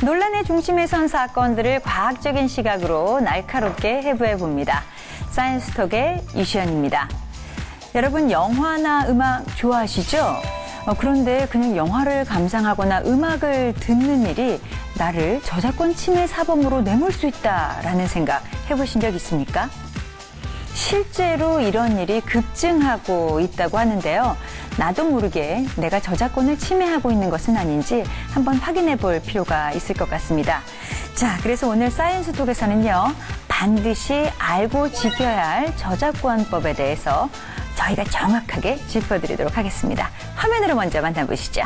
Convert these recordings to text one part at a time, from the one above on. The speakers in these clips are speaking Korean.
논란의 중심에 선 사건들을 과학적인 시각으로 날카롭게 해부해봅니다. 사이언스톡의 이시연입니다. 여러분, 영화나 음악 좋아하시죠? 그런데 그냥 영화를 감상하거나 음악을 듣는 일이 나를 저작권 침해 사범으로 내몰 수 있다라는 생각 해보신 적 있습니까? 실제로 이런 일이 급증하고 있다고 하는데요. 나도 모르게 내가 저작권을 침해하고 있는 것은 아닌지 한번 확인해 볼 필요가 있을 것 같습니다. 자, 그래서 오늘 사이언스톡에서는요, 반드시 알고 지켜야 할 저작권법에 대해서 저희가 정확하게 짚어드리도록 하겠습니다. 화면으로 먼저 만나보시죠.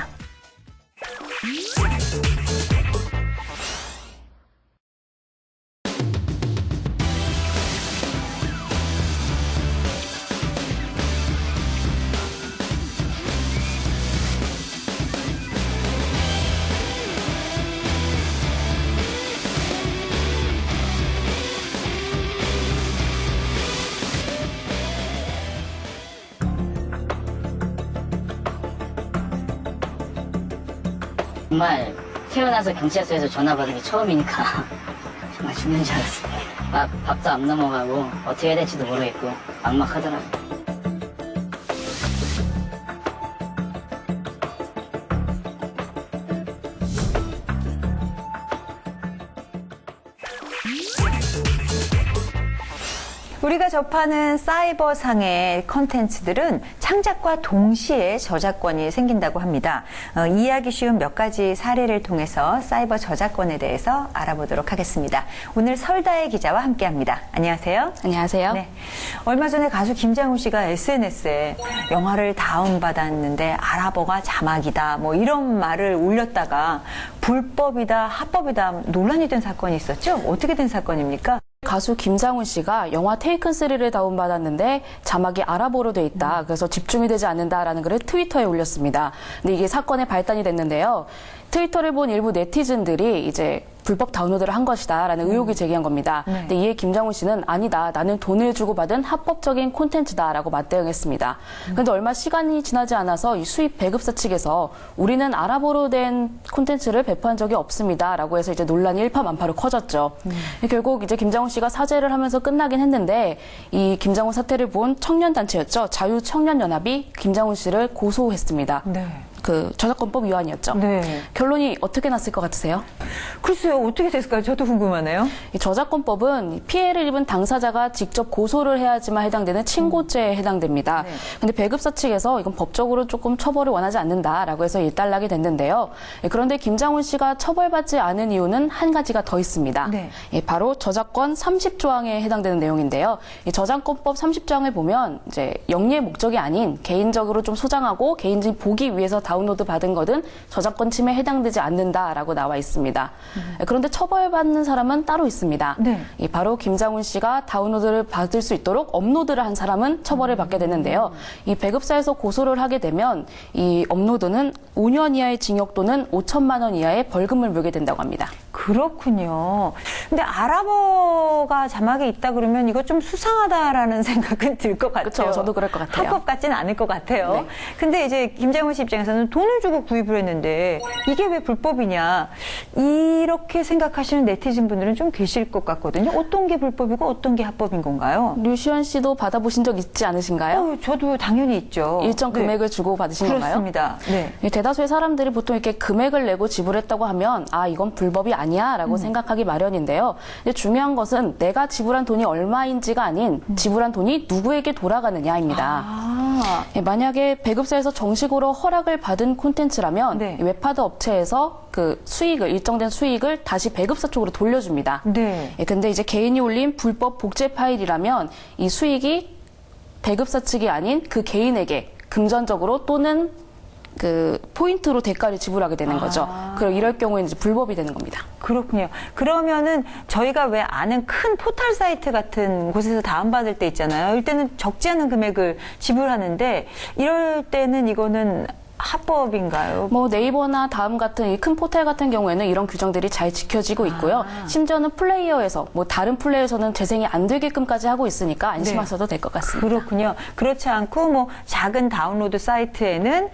정말 태어나서 경찰서에서 전화 받은 게 처음이니까 정말 죽는 줄 알았어요. 밥도 안 넘어가고 어떻게 해야 될지도 모르겠고 막막하더라고요. 우리가 접하는 사이버상의 컨텐츠들은 창작과 동시에 저작권이 생긴다고 합니다. 이해하기 쉬운 몇 가지 사례를 통해서 사이버 저작권에 대해서 알아보도록 하겠습니다. 오늘 설다혜 기자와 함께합니다. 안녕하세요. 안녕하세요. 네. 얼마 전에 가수 김장훈 씨가 SNS에 영화를 다운받았는데 아랍어가 자막이다 뭐 이런 말을 올렸다가 불법이다 합법이다 논란이 된 사건이 있었죠? 어떻게 된 사건입니까? 가수 김장훈 씨가 영화 테이큰3를 다운받았는데 자막이 아랍어로 돼 있다. 그래서 집중이 되지 않는다라는 글을 트위터에 올렸습니다. 근데 이게 사건의 발단이 됐는데요. 트위터를 본 일부 네티즌들이 이제 불법 다운로드를 한 것이다라는 의혹이 제기한 겁니다. 근데 이에 김장훈 씨는 아니다. 나는 돈을 주고 받은 합법적인 콘텐츠다라고 맞대응했습니다. 그런데 얼마 시간이 지나지 않아서 이 수입 배급사 측에서 우리는 아랍어로 된 콘텐츠를 배포한 적이 없습니다라고 해서 이제 논란이 일파만파로 커졌죠. 결국 이제 김장훈 씨가 사죄를 하면서 끝나긴 했는데 이 김장훈 사태를 본 청년단체였죠. 자유청년연합이 김장훈 씨를 고소했습니다. 네. 그 저작권법 위반이었죠. 네. 결론이 어떻게 났을 것 같으세요? 글쎄요, 어떻게 됐을까요? 저도 궁금하네요. 이 저작권법은 피해를 입은 당사자가 직접 고소를 해야지만 해당되는 친고죄에 해당됩니다. 네. 근데 배급사 측에서 이건 법적으로 조금 처벌을 원하지 않는다라고 해서 일단락이 됐는데요. 그런데 김장훈 씨가 처벌받지 않은 이유는 한 가지가 더 있습니다. 네. 바로 저작권 30조항에 해당되는 내용인데요. 이 저작권법 30조항을 보면 이제 영리의 목적이 아닌 개인적으로 좀 소장하고 개인적인 보기 위해서 다운로드 받은 것은 저작권 침해에 해당되지 않는다라고 나와 있습니다. 그런데 처벌받는 사람은 따로 있습니다. 네. 바로 김장훈 씨가 다운로드를 받을 수 있도록 업로드를 한 사람은 처벌을 받게 되는데요. 이 배급사에서 고소를 하게 되면 이 업로드는 5년 이하의 징역 또는 5천만 원 이하의 벌금을 물게 된다고 합니다. 그렇군요. 근데 아랍어가 자막에 있다 그러면 이거 좀 수상하다라는 생각은 들 것 같아요. 그렇죠. 저도 그럴 것 같아요. 합법 같지는 않을 것 같아요. 네. 근데 이제 김장훈 씨 입장에서는 돈을 주고 구입을 했는데 이게 왜 불법이냐 이렇게 생각하시는 네티즌 분들은 좀 계실 것 같거든요. 어떤 게 불법이고 어떤 게 합법인 건가요? 류시연 씨도 받아보신 적 있지 않으신가요? 저도 당연히 있죠. 일정 금액을 주고 받으신 건가요? 그렇습니다. 네. 대다수의 사람들이 보통 이렇게 금액을 내고 지불했다고 하면 아 이건 불법이 아니야라고 생각하기 마련인데요. 근데 중요한 것은 내가 지불한 돈이 얼마인지가 아닌 지불한 돈이 누구에게 돌아가느냐입니다. 만약에 배급사에서 정식으로 허락을 받은 콘텐츠라면 네. 웹하드 업체에서 그 수익을 일정된 수익을 다시 배급사 쪽으로 돌려줍니다. 네. 근데 이제 개인이 올린 불법 복제 파일이라면 이 수익이 배급사 측이 아닌 그 개인에게 금전적으로 또는 그 포인트로 대가를 지불하게 되는 거죠. 그럼 이럴 경우에는 이제 불법이 되는 겁니다. 그렇군요. 그러면은 저희가 왜 아는 큰 포털 사이트 같은 곳에서 다운받을 때 있잖아요. 이럴 때는 적지 않은 금액을 지불하는데 이럴 때는 이거는 합법인가요? 뭐 네이버나 다음 같은 이 큰 포털 같은 경우에는 이런 규정들이 잘 지켜지고 있고요. 심지어는 플레이어에서 뭐 다른 플레이어에서는 재생이 안 되게끔까지 하고 있으니까 안심하셔도 될 것 같습니다. 그렇군요. 그렇지 않고 뭐 작은 다운로드 사이트에는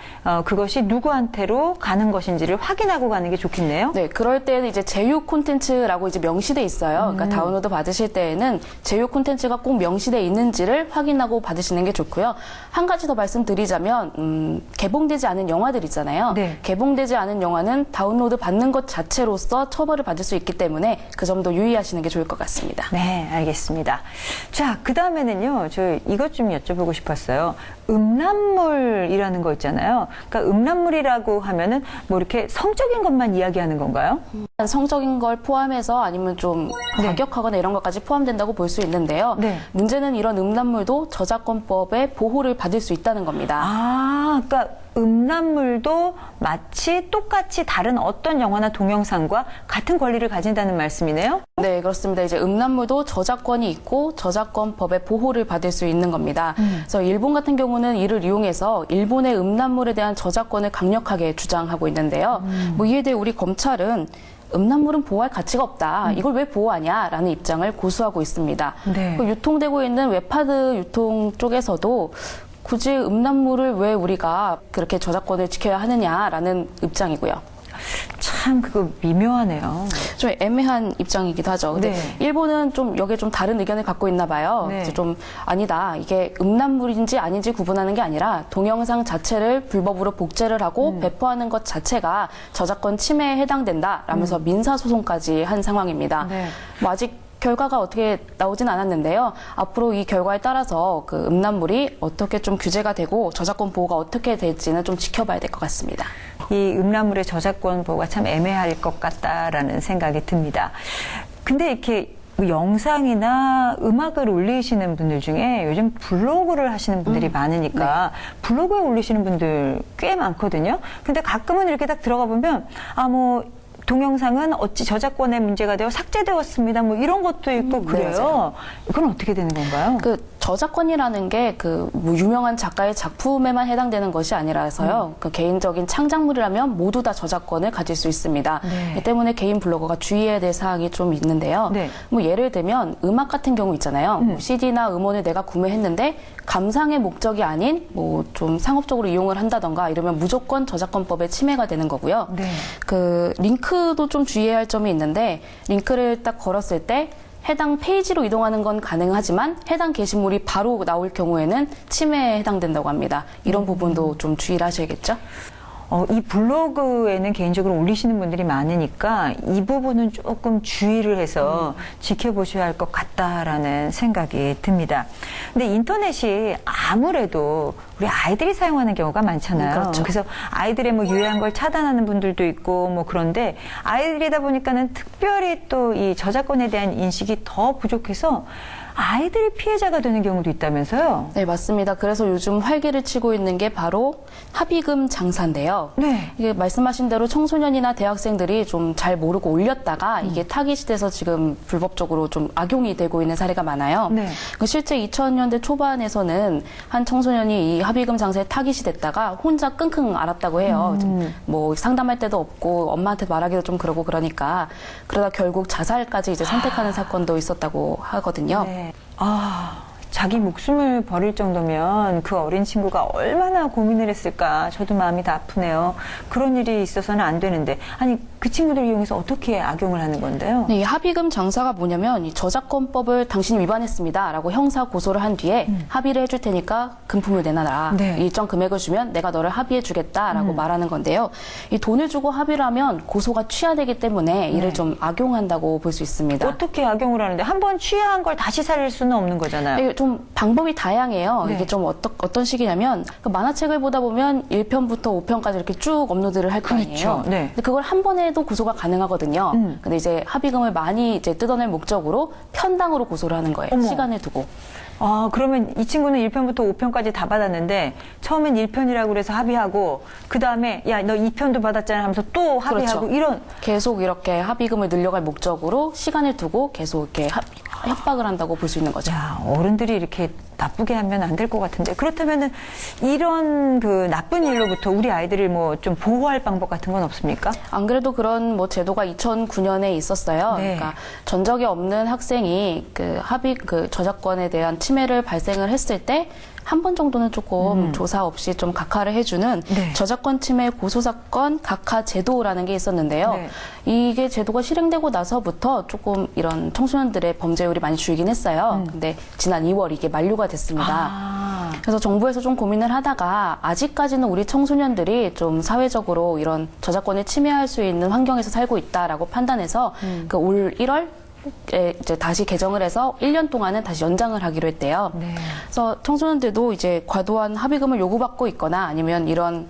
그것이 누구한테로 가는 것인지를 확인하고 가는 게 좋겠네요. 네, 그럴 때는 이제 제휴 콘텐츠라고 이제 명시돼 있어요. 그러니까 다운로드 받으실 때에는 제휴 콘텐츠가 꼭 명시돼 있는지를 확인하고 받으시는 게 좋고요. 한 가지 더 말씀드리자면 개봉되지 않은 영화들 있잖아요. 네. 개봉되지 않은 영화는 다운로드 받는 것 자체로서 처벌을 받을 수 있기 때문에 그 점도 유의하시는 게 좋을 것 같습니다. 네, 알겠습니다. 자, 그 다음에는요, 저 이것 좀 여쭤보고 싶었어요. 음란물이라는 거 있잖아요. 그러니까 음란물이라고 하면은 뭐 이렇게 성적인 것만 이야기하는 건가요? 성적인 걸 포함해서 아니면 좀 과격하거나 이런 것까지 포함된다고 볼 수 있는데요. 네. 문제는 이런 음란물도 저작권법의 보호를 받을 수 있다는 겁니다. 아, 그러니까 음란물도 마치 똑같이 다른 어떤 영화나 동영상과 같은 권리를 가진다는 말씀이네요? 네, 그렇습니다. 이제 음란물도 저작권이 있고 저작권법의 보호를 받을 수 있는 겁니다. 그래서 일본 같은 경우는 이를 이용해서 일본의 음란물에 대한 저작권을 강력하게 주장하고 있는데요. 뭐 이에 대해 우리 검찰은 음란물은 보호할 가치가 없다. 이걸 왜 보호하냐라는 입장을 고수하고 있습니다. 네. 그 유통되고 있는 웹하드 유통 쪽에서도 굳이 음란물을 왜 우리가 그렇게 저작권을 지켜야 하느냐라는 입장이고요. 참 그거 미묘하네요. 좀 애매한 입장이기도 하죠. 근데 네. 일본은 좀 여기에 좀 다른 의견을 갖고 있나 봐요. 네. 그래서 좀 아니다. 이게 음란물인지 아닌지 구분하는 게 아니라 동영상 자체를 불법으로 복제를 하고 배포하는 것 자체가 저작권 침해에 해당된다라면서 민사소송까지 한 상황입니다. 네. 뭐 아직 결과가 어떻게 나오진 않았는데요. 앞으로 이 결과에 따라서 그 음란물이 어떻게 좀 규제가 되고 저작권 보호가 어떻게 될지는 좀 지켜봐야 될 것 같습니다. 이 음란물의 저작권 보호가 참 애매할 것 같다라는 생각이 듭니다. 근데 이렇게 영상이나 음악을 올리시는 분들 중에 요즘 블로그를 하시는 분들이 많으니까 블로그에 올리시는 분들 꽤 많거든요. 근데 가끔은 이렇게 딱 들어가 보면 뭐 동영상은 어찌 저작권의 문제가 되어 삭제되었습니다. 뭐 이런 것도 있고 그래요. 맞아요. 이건 어떻게 되는 건가요? 그 저작권이라는 게 그 뭐 유명한 작가의 작품에만 해당되는 것이 아니라서요. 그 개인적인 창작물이라면 모두 다 저작권을 가질 수 있습니다. 네. 이 때문에 개인 블로거가 주의해야 될 사항이 좀 있는데요. 네. 뭐 예를 들면 음악 같은 경우 있잖아요. 뭐 CD나 음원을 내가 구매했는데 감상의 목적이 아닌 뭐 좀 상업적으로 이용을 한다던가 이러면 무조건 저작권법에 침해가 되는 거고요. 네. 그 링크도 좀 주의해야 할 점이 있는데 링크를 딱 걸었을 때 해당 페이지로 이동하는 건 가능하지만 해당 게시물이 바로 나올 경우에는 침해에 해당된다고 합니다. 이런 부분도 좀 주의를 하셔야겠죠? 이 블로그에는 개인적으로 올리시는 분들이 많으니까 이 부분은 조금 주의를 해서 지켜보셔야 할 것 같다라는 생각이 듭니다. 근데 인터넷이 아무래도 우리 아이들이 사용하는 경우가 많잖아요. 그렇죠. 그래서 아이들의 뭐 유해한 걸 차단하는 분들도 있고 뭐 그런데 아이들이다 보니까는 특별히 또 이 저작권에 대한 인식이 더 부족해서 아이들이 피해자가 되는 경우도 있다면서요? 네, 맞습니다. 그래서 요즘 활기를 치고 있는 게 바로 합의금 장사인데요. 네. 이게 말씀하신 대로 청소년이나 대학생들이 좀 잘 모르고 올렸다가 이게 타깃이 돼서 지금 불법적으로 좀 악용이 되고 있는 사례가 많아요. 네. 실제 2000년대 초반에서는 한 청소년이 이 합의금 장사에 타깃이 됐다가 혼자 끙끙 앓았다고 해요. 뭐 상담할 데도 없고 엄마한테 말하기도 좀 그러고 그러니까 그러다 결국 자살까지 이제 선택하는 사건도 있었다고 하거든요. 네. 자기 목숨을 버릴 정도면 그 어린 친구가 얼마나 고민을 했을까. 저도 마음이 다 아프네요. 그런 일이 있어서는 안 되는데. 아니, 그 친구들 이용해서 어떻게 악용을 하는 건데요? 네, 이 합의금 장사가 뭐냐면 이 저작권법을 당신이 위반했습니다라고 형사 고소를 한 뒤에 합의를 해줄 테니까 금품을 내놔라. 네. 일정 금액을 주면 내가 너를 합의해주겠다라고 말하는 건데요. 이 돈을 주고 합의를 하면 고소가 취하되기 때문에 이를 좀 악용한다고 볼 수 있습니다. 어떻게 악용을 하는데 한 번 취한 걸 다시 살 수는 없는 거잖아요. 이게 좀 방법이 다양해요. 네. 이게 좀 어떤 식이냐면 그 만화책을 보다 보면 1편부터 5편까지 이렇게 쭉 업로드를 할 거 아니에요. 그렇죠. 네. 근데 그걸 한 번에 해도 고소가 가능하거든요. 근데 이제 합의금을 많이 이제 뜯어낼 목적으로 편당으로 고소를 하는 거예요. 어머. 시간을 두고. 그러면 이 친구는 1편부터 5편까지 다 받았는데 처음엔 1편이라고 그래서 합의하고 그 다음에 야, 너 2편도 받았잖아 하면서 또 합의하고 그렇죠. 이런. 계속 이렇게 합의금을 늘려갈 목적으로 시간을 두고 계속 이렇게 협박을 한다고 볼 수 있는 거죠. 야, 어른들이 이렇게 나쁘게 하면 안 될 것 같은데 그렇다면은 이런 그 나쁜 일로부터 우리 아이들을 뭐 좀 보호할 방법 같은 건 없습니까? 안 그래도 그런 뭐 제도가 2009년에 있었어요. 네. 그러니까 전적이 없는 학생이 그 저작권에 대한 침해를 발생을 했을 때 한 번 정도는 조금 조사 없이 좀 각하를 해주는 네. 저작권 침해 고소사건 각하 제도라는 게 있었는데요. 네. 이게 제도가 실행되고 나서부터 조금 이런 청소년들의 범죄율이 많이 줄긴 했어요. 근데 지난 2월 이게 만료가 됐습니다. 아, 그래서 정부에서 좀 고민을 하다가 아직까지는 우리 청소년들이 좀 사회적으로 이런 저작권을 침해할 수 있는 환경에서 살고 있다라고 판단해서 그 올 1월 이제 다시 개정을 해서 1년 동안은 다시 연장을 하기로 했대요. 네. 그래서 청소년들도 이제 과도한 합의금을 요구받고 있거나 아니면 이런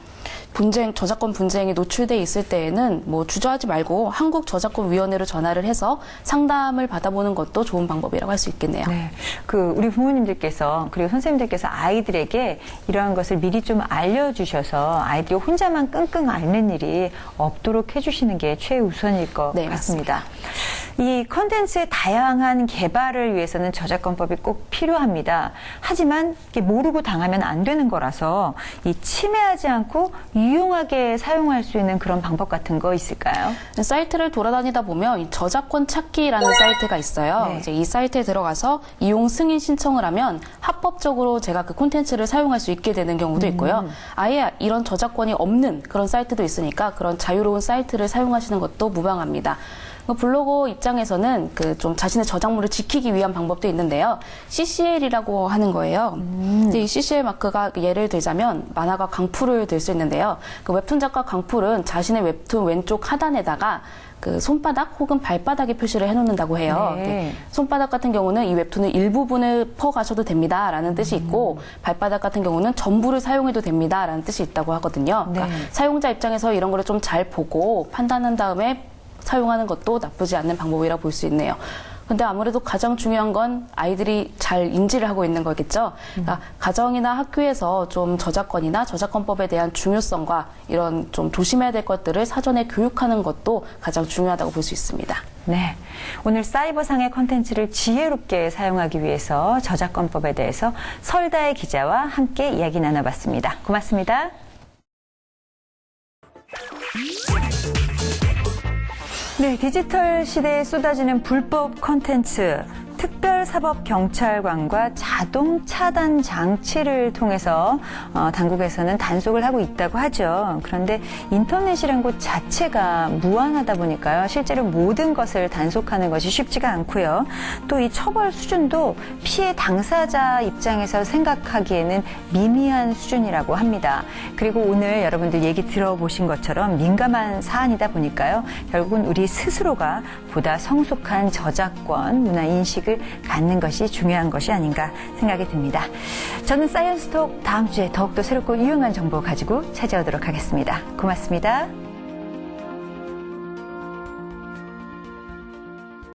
저작권 분쟁에 노출돼 있을 때에는 뭐 주저하지 말고 한국저작권위원회로 전화를 해서 상담을 받아보는 것도 좋은 방법이라고 할 수 있겠네요. 네. 그 우리 부모님들께서 그리고 선생님들께서 아이들에게 이러한 것을 미리 좀 알려주셔서 아이들이 혼자만 끙끙 앓는 일이 없도록 해주시는 게 최우선일 것 네, 같습니다. 이 컨텐츠의 다양한 개발을 위해서는 저작권법이 꼭 필요합니다. 하지만 이게 모르고 당하면 안 되는 거라서 이 침해하지 않고 유용하게 사용할 수 있는 그런 방법 같은 거 있을까요? 사이트를 돌아다니다 보면 이 저작권 찾기라는 사이트가 있어요. 네. 이제 이 사이트에 들어가서 이용 승인 신청을 하면 합법적으로 제가 그 콘텐츠를 사용할 수 있게 되는 경우도 있고요. 아예 이런 저작권이 없는 그런 사이트도 있으니까 그런 자유로운 사이트를 사용하시는 것도 무방합니다. 블로거 입장에서는 그 좀 자신의 저작물을 지키기 위한 방법도 있는데요. CCL이라고 하는 거예요. 근데 이 CCL 마크가 예를 들자면 만화가 강풀을 들 수 있는데요. 그 웹툰 작가 강풀은 자신의 웹툰 왼쪽 하단에다가 그 손바닥 혹은 발바닥에 표시를 해놓는다고 해요. 네. 손바닥 같은 경우는 이 웹툰의 일부분을 퍼가셔도 됩니다라는 뜻이 있고 발바닥 같은 경우는 전부를 사용해도 됩니다라는 뜻이 있다고 하거든요. 그러니까 네. 사용자 입장에서 이런 거를 좀 잘 보고 판단한 다음에 사용하는 것도 나쁘지 않는 방법이라 볼 수 있네요. 근데 아무래도 가장 중요한 건 아이들이 잘 인지를 하고 있는 거겠죠. 그러니까 가정이나 학교에서 좀 저작권이나 저작권법에 대한 중요성과 이런 좀 조심해야 될 것들을 사전에 교육하는 것도 가장 중요하다고 볼 수 있습니다. 네. 오늘 사이버상의 컨텐츠를 지혜롭게 사용하기 위해서 저작권법에 대해서 설다혜 기자와 함께 이야기 나눠봤습니다. 고맙습니다. 네, 디지털 시대에 쏟아지는 불법 콘텐츠, 특별사법경찰관과 자동 차단 장치를 통해서 당국에서는 단속을 하고 있다고 하죠. 그런데 인터넷이란 곳 자체가 무한하다 보니까요. 실제로 모든 것을 단속하는 것이 쉽지가 않고요. 또 이 처벌 수준도 피해 당사자 입장에서 생각하기에는 미미한 수준이라고 합니다. 그리고 오늘 여러분들 얘기 들어보신 것처럼 민감한 사안이다 보니까요. 결국은 우리 스스로가 보다 성숙한 저작권, 문화 인식을 갖는 것이 중요한 것이 아닌가 생각이 듭니다. 저는 사이언스톡 다음 주에 더욱더 새롭고 유용한 정보 가지고 찾아오도록 하겠습니다. 고맙습니다.